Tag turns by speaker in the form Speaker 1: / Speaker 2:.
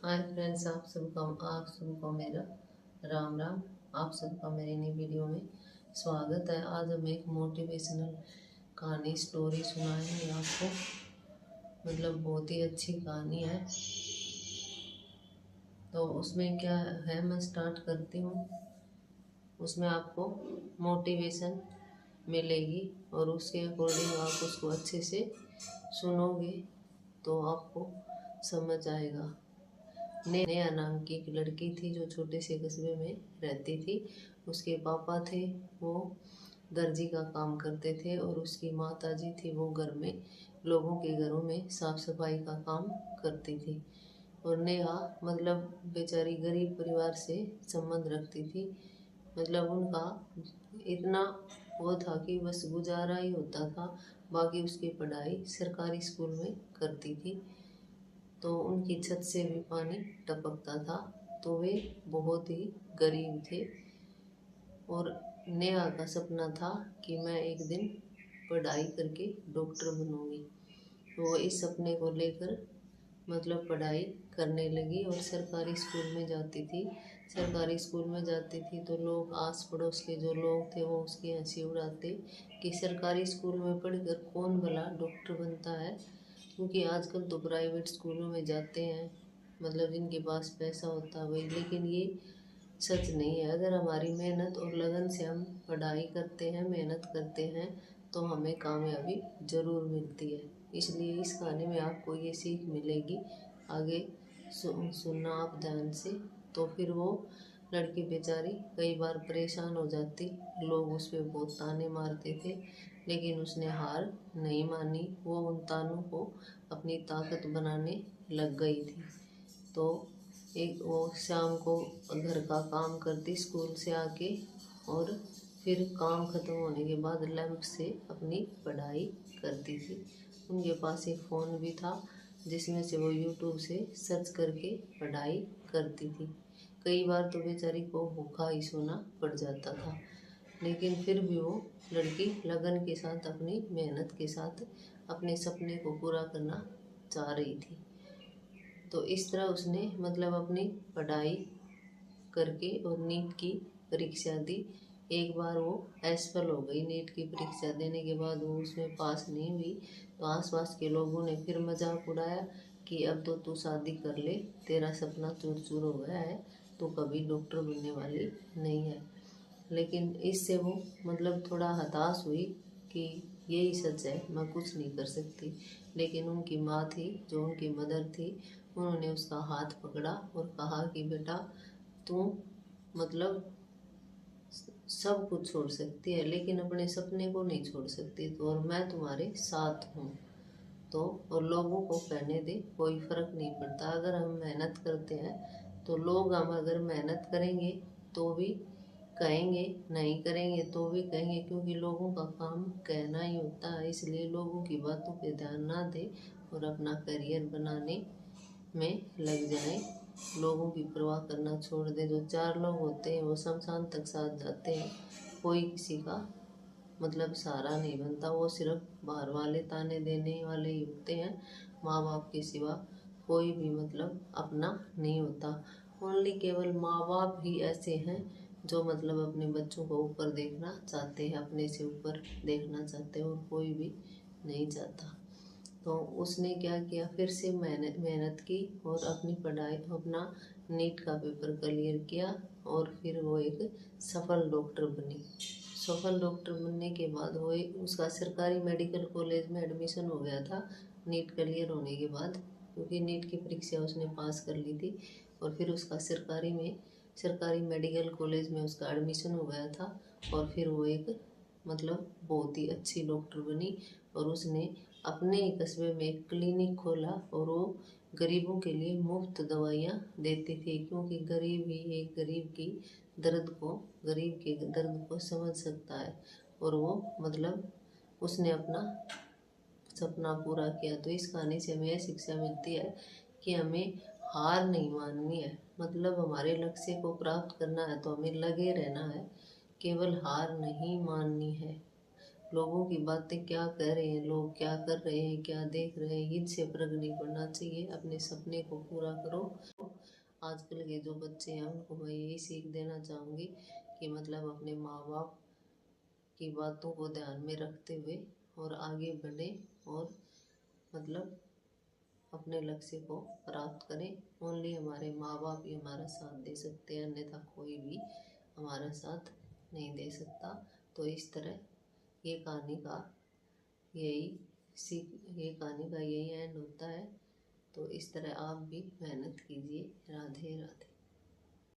Speaker 1: Hi friends, आप सबको मेरा राम राम। आप सबका मेरी नई वीडियो में स्वागत है। आज हम एक मोटिवेशनल कहानी स्टोरी सुनाएंगे आपको। बहुत ही अच्छी कहानी है। तो उसमें क्या है, मैं स्टार्ट करती हूँ। उसमें आपको मोटिवेशन मिलेगी और उसके अकॉर्डिंग आप उसको अच्छे से सुनोगे तो आपको समझ आएगा। नेहा नाम की एक लड़की थी जो छोटे से कस्बे में रहती थी। उसके पापा थे वो दर्जी का काम करते थे और उसकी माता जी थी वो घर में लोगों के घरों में साफ सफाई का काम करती थी। और नेहा बेचारी गरीब परिवार से संबंध रखती थी। उनका इतना वो था कि बस गुजारा ही होता था, बाकी उसकी पढ़ाई सरकारी स्कूल में करती थी। तो उनकी छत से भी पानी टपकता था। तो वे बहुत ही गरीब थे और नेहा का सपना था कि मैं एक दिन पढ़ाई करके डॉक्टर बनूंगी। वो इस सपने को लेकर पढ़ाई करने लगी और सरकारी स्कूल में जाती थी। सरकारी स्कूल में जाती थी तो लोग, आस पड़ोस के जो लोग थे वो उसकी हंसी उड़ाते कि सरकारी स्कूल में पढ़कर कौन भला डॉक्टर बनता है, क्योंकि आजकल तो प्राइवेट स्कूलों में जाते हैं जिनके पास पैसा होता है वही। लेकिन ये सच नहीं है। अगर हमारी मेहनत और लगन से हम पढ़ाई करते हैं, मेहनत करते हैं तो हमें कामयाबी ज़रूर मिलती है। इसलिए इस कहानी में आपको ये सीख मिलेगी। आगे सुनना आप ध्यान से। तो फिर वो लड़की बेचारी कई बार परेशान हो जाती, लोग उस पर बहुत ताने मारते थे, लेकिन उसने हार नहीं मानी। वो उन तानों को अपनी ताकत बनाने लग गई थी। तो एक वो शाम को घर का काम करती स्कूल से आके, और फिर काम ख़त्म होने के बाद लैंप से अपनी पढ़ाई करती थी। उनके पास एक फ़ोन भी था जिसमें से वो यूट्यूब से सर्च करके पढ़ाई करती थी। कई बार तो बेचारी को भूखा ही सोना पड़ जाता था, लेकिन फिर भी वो लड़की लगन के साथ, अपनी मेहनत के साथ अपने सपने को पूरा करना चाह रही थी। तो इस तरह उसने अपनी पढ़ाई करके और नीट की परीक्षा दी। एक बार वो असफल हो गई। नीट की परीक्षा देने के बाद वो उसमें पास नहीं हुई। तो आसपास के लोगों ने फिर मजाक उड़ाया कि अब तो तू शादी कर ले, तेरा सपना चूर चूर हो गया है, तो कभी डॉक्टर बनने वाली नहीं है। लेकिन इससे वो थोड़ा हताश हुई कि यही सच है, मैं कुछ नहीं कर सकती। लेकिन उनकी माँ थी, जो उनकी मदर थी, उन्होंने उसका हाथ पकड़ा और कहा कि बेटा, तू सब कुछ छोड़ सकती है लेकिन अपने सपने को नहीं छोड़ सकती। तो और मैं तुम्हारे साथ हूँ। तो और लोगों को कहने दे, कोई फ़र्क नहीं पड़ता। अगर हम मेहनत करते हैं तो लोग, हम अगर मेहनत करेंगे तो भी कहेंगे, नहीं करेंगे तो भी कहेंगे, क्योंकि लोगों का काम कहना ही होता है। इसलिए लोगों की बातों पे ध्यान ना दे और अपना करियर बनाने में लग जाए। लोगों की परवाह करना छोड़ दे। जो चार लोग होते हैं वो शमशान तक साथ जाते हैं, कोई किसी का सहारा नहीं बनता। वो सिर्फ बाहर वाले ताने देने वाले ही होते हैं। माँ बाप के सिवा कोई भी अपना नहीं होता। ओनली केवल माँ बाप ही ऐसे हैं जो अपने बच्चों को ऊपर देखना चाहते हैं, अपने से ऊपर देखना चाहते हैं, और कोई भी नहीं चाहता। तो उसने क्या किया, फिर से मेहनत की और अपनी पढ़ाई, अपना नीट का पेपर क्लियर किया और फिर वो एक सफल डॉक्टर बनी। सफल डॉक्टर बनने के बाद वो उसका सरकारी मेडिकल कॉलेज में एडमिशन हो गया था नीट क्लियर होने के बाद, क्योंकि नीट की परीक्षा उसने पास कर ली थी। और फिर उसका सरकारी मेडिकल कॉलेज में उसका एडमिशन हो गया था। और फिर वो एक बहुत ही अच्छी डॉक्टर बनी और उसने अपने ही कस्बे में एक क्लिनिक खोला और वो गरीबों के लिए मुफ्त दवाइयाँ देती थी, क्योंकि गरीब ही एक गरीब के दर्द को समझ सकता है। और वो उसने अपना सपना पूरा किया। तो इस कहानी से हमें यह शिक्षा मिलती है कि हमें हार नहीं माननी है। हमारे लक्ष्य को प्राप्त करना है तो हमें लगे रहना है, केवल हार नहीं माननी है। लोगों की बातें क्या कह रहे हैं, लोग क्या कर रहे हैं, क्या देख रहे हैं, इनसे फर्क नहीं पड़ना चाहिए। अपने सपने को पूरा करो। आजकल के जो बच्चे हैं उनको मैं यही सीख देना चाहूँगी कि मतलब अपने माँ बाप की बातों को ध्यान में रखते हुए और आगे बढ़े और मतलब अपने लक्ष्य को प्राप्त करें। ओनली हमारे माँ बाप ही हमारा साथ दे सकते हैं, अन्यथा कोई भी हमारा साथ नहीं दे सकता। तो इस तरह ये कहानी का ये कहानी का यही एंड होता है। तो इस तरह आप भी मेहनत कीजिए। राधे राधे।